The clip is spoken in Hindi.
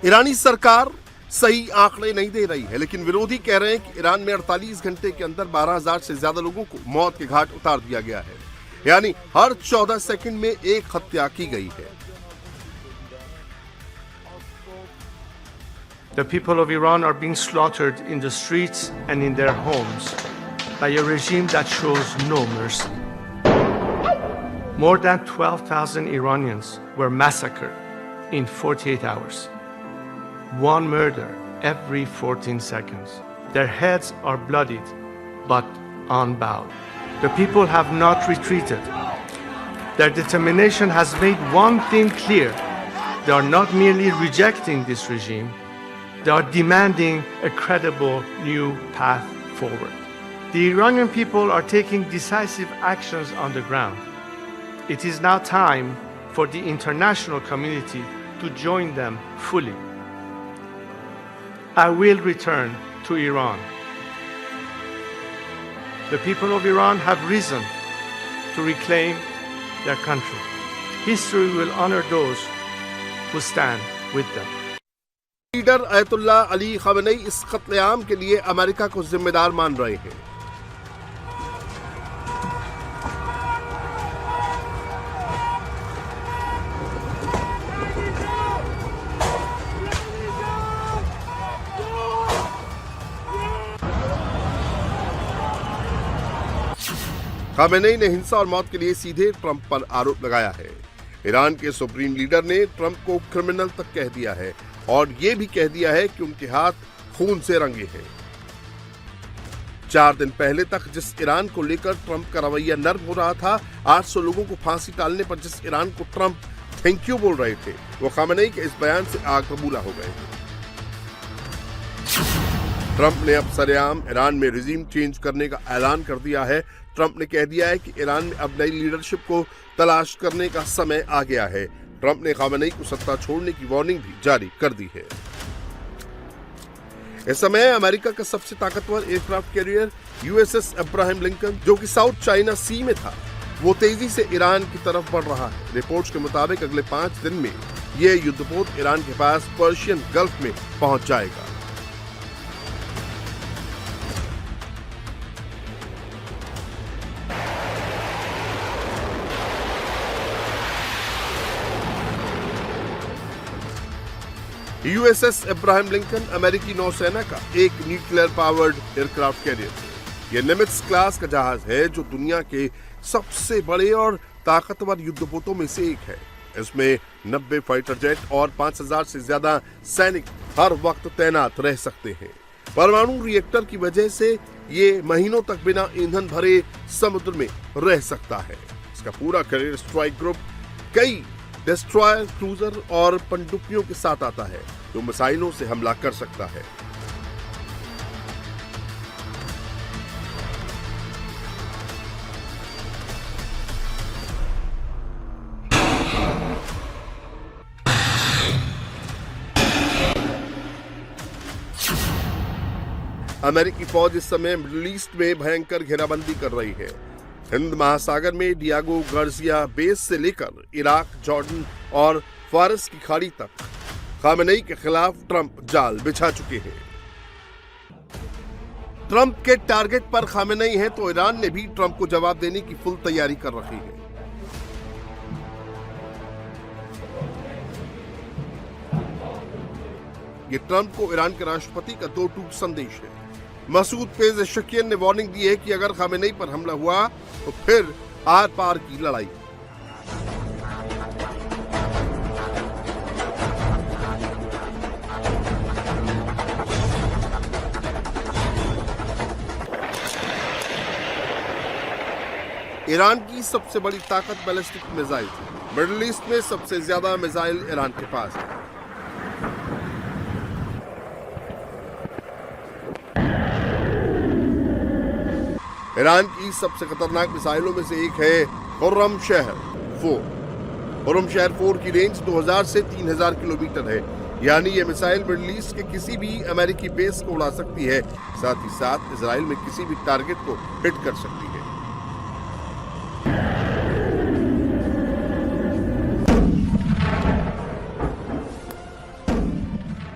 ईरानी सरकार सही आंकड़े नहीं दे रही है, लेकिन विरोधी कह रहे हैं कि ईरान में 48 घंटे के अंदर 12,000 से ज्यादा लोगों को मौत के घाट उतार दिया गया है, यानी हर 14 सेकंड में एक हत्या की गई है। The people of Iran are being slaughtered in the streets and in their homes by a regime that shows no mercy. More than 12,000 Iranians were massacred in 48 hours. One murder every 14 seconds. Their heads are bloodied, but unbowed. The people have not retreated. Their determination has made one thing clear. They are not merely rejecting this regime, they are demanding a credible new path forward. The Iranian people are taking decisive actions on the ground. It is now time for the international community to join them fully. I will return to Iran. The people of Iran have risen to reclaim their country. History will honor those who stand with them. Leader Ayatollah Ali खamenei इस कत्लेआम के लिए अमेरिका को जिम्मेदार मान रहे हैं। खamenei ने हिंसा और मौत के लिए सीधे ट्रंप पर आरोप लगाया है। ईरान के सुप्रीम लीडर ने ट्रंप को क्रिमिनल तक कह दिया है और ये भी कह दिया है कि उनके हाथ खून से रंगे हैं। 4 दिन पहले तक जिस ईरान को लेकर ट्रंप का रवैया नर्म हो रहा था, 800 लोगों को फांसी टालने पर जिस ईरान को ट्रंप थैंक यू बोल रहे थे, वो खamenei के इस बयान से आग बबूला हो गए हैं। ट्रंप ने अब सरेआम ईरान में रिजीम चेंज करने का ऐलान कर दिया है। ट्रंप ने कह दिया है कि ईरान में अब नई लीडरशिप को तलाश करने का समय आ गया है। ट्रंप ने खamenei को सत्ता छोड़ने की वार्निंग भी जारी कर दी है। इस समय अमेरिका का सबसे ताकतवर aircraft carrier USS Abraham Lincoln, जो कि साउथ चाइना सी में था, वो तेजी से ईरान की तरफ बढ़ रहा है। रिपोर्ट्स के मुताबिक अगले 5 दिन में ये युद्धपोत ईरान के पास पर्शियन गल्फ में पहुंच जाएगा। यूएसएस अब्राहम लिंकन अमेरिकी नौसेना का एक न्यूक्लियर पावर्ड एयरक्राफ्ट कैरियर है। यह निमित्ज क्लास का जहाज है, जो दुनिया के सबसे बड़े और ताकतवर युद्धपोतों में से एक है। इसमें 90 फाइटर जेट और 5000 से ज्यादा सैनिक हर वक्त तैनात रह सकते हैं। परमाणु रिएक्टर की वजह से ये महीनों तक बिना ईंधन भरे समुद्र में रह सकता है। इसका पूरा कैरियर स्ट्राइक ग्रुप कई डिस्ट्रॉयर, क्रूजर और पनडुब्बियों के साथ आता है, जो मिसाइलों से हमला कर सकता है। अमेरिकी फौज इस समय मिडिल ईस्ट में भयंकर घेराबंदी कर रही है। हिंद महासागर में डियागो गार्सिया बेस से लेकर इराक, जॉर्डन और फारस की खाड़ी तक खamenei के खिलाफ ट्रंप जाल बिछा चुके हैं। ट्रंप के टारगेट पर खamenei है तो ईरान ने भी ट्रंप को जवाब देने की फुल तैयारी कर रखी है। ये ट्रंप को ईरान के राष्ट्रपति का 2 टूक संदेश है। मसूद पेज़ेशकियन ने वार्निंग दी है कि अगर खamenei पर हमला हुआ तो फिर आर पार की लड़ाई। ईरान की सबसे बड़ी ताकत बैलिस्टिक मिसाइल है। मिडिल ईस्ट में सबसे ज्यादा मिसाइल ईरान के पास है। ईरान की सबसे खतरनाक मिसाइलों में से एक है खुर्रमशहर 4। खुर्रमशहर 4 की रेंज 2000 से 3000 किलोमीटर है, यानी ये मिसाइल मिडिल ईस्ट के किसी भी अमेरिकी बेस को उड़ा सकती है, साथ ही साथ इजराइल में किसी भी टारगेट को हिट कर सकती है।